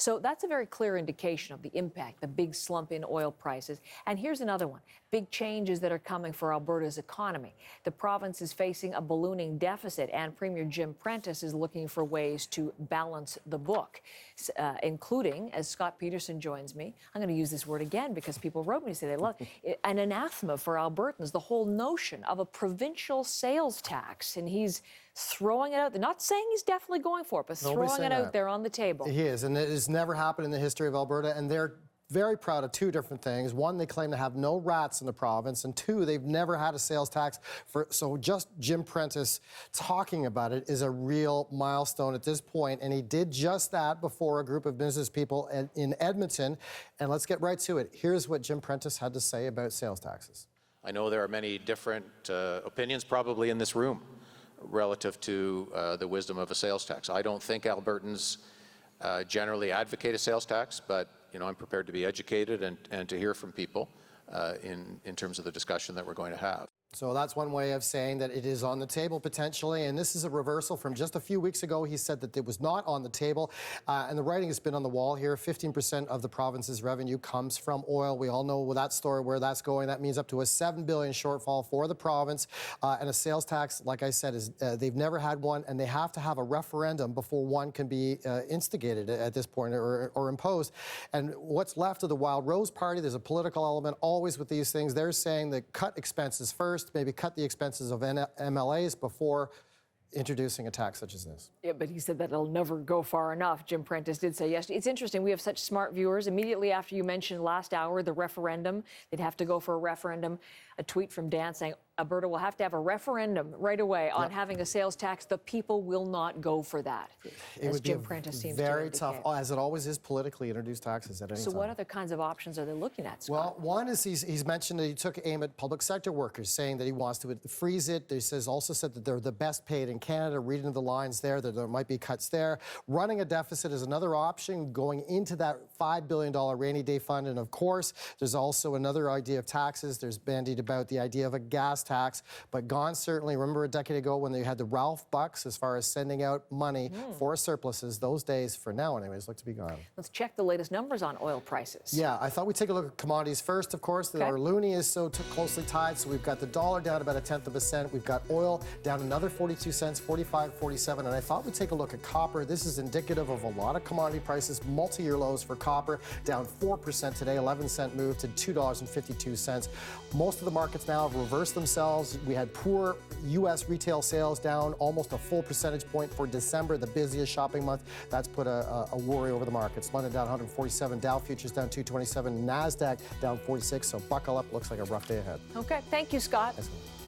So that's a very clear indication of the impact, the big slump in oil prices. And here's another one. Big changes that are coming for Alberta's economy. The province is facing a ballooning deficit, and Premier Jim Prentice is looking for ways to balance the book, including, as Scott Peterson joins me, I'm going to use this word again because people wrote me to say they love it, an anathema for Albertans, the whole notion of a provincial sales tax. And he's throwing it out there, not saying he's definitely going for it, but throwing it out there on the table. He is, and it has never happened in the history of Alberta, and they're very proud of two different things. One, they claim to have no rats in the province, and two, they've never had a sales tax. So just Jim Prentice talking about it is a real milestone at this point, and he did just that before a group of business people in Edmonton. And let's get right to it. Here's what Jim Prentice had to say about sales taxes. I know there are many different opinions probably in this room relative to the wisdom of a sales tax. I don't think Albertans generally advocate a sales tax, but I'm prepared to be educated and to hear from people in terms of the discussion that we're going to have. So that's one way of saying that it is on the table potentially, and this is a reversal from just a few weeks ago. He said that it was not on the table, and the writing has been on the wall here. 15% of the province's revenue comes from oil. We all know that story, where that's going. That means up to a $7 billion shortfall for the province, and a sales tax, like I said, is they've never had one, and they have to have a referendum before one can be instigated at this point or imposed. And what's left of the Wild Rose Party, there's a political element always with these things. They're saying that cut expenses first, maybe cut the expenses of MLAs before introducing a tax such as this. Yeah, but he said that it'll never go far enough. Jim Prentice did say yesterday. It's interesting. We have such smart viewers. Immediately after you mentioned last hour the referendum, they'd have to go for a referendum. A tweet from Dan saying Alberta will have to have a referendum right away on having a sales tax. The people will not go for that. It would Jim Prentice seems very tough, as it always is politically, introduced taxes at any time. So what other kinds of options are they looking at, Well, Scott? one is he's mentioned that he took aim at public sector workers, saying that he wants to freeze it. He also said that they're the best paid in Canada, reading the lines there, that there might be cuts there. Running a deficit is another option, going into that $5 billion rainy day fund. And of course, there's also another idea of taxes. There's bandied about the idea of a gas tax, but gone certainly. Remember a decade ago when they had the Ralph bucks as far as sending out money for surpluses? Those days, for now anyways, look to be gone. Let's check the latest numbers on oil prices. Yeah, I thought we'd take a look at commodities first, of course. Our loonie is so closely tied, so we've got the dollar down about 1/10 cent. We've got oil down another 42 cents, 45.47. And I thought we'd take a look at copper. This is indicative of a lot of commodity prices, multi-year lows for copper, down 4% today, 11-cent move to $2.52. Most of the markets now have reversed themselves. We had poor U.S. retail sales down almost a full percentage point for December, the busiest shopping month. That's put a worry over the markets. London down 147, Dow futures down 227, NASDAQ down 46. So buckle up. Looks like a rough day ahead. Okay. Thank you, Scott.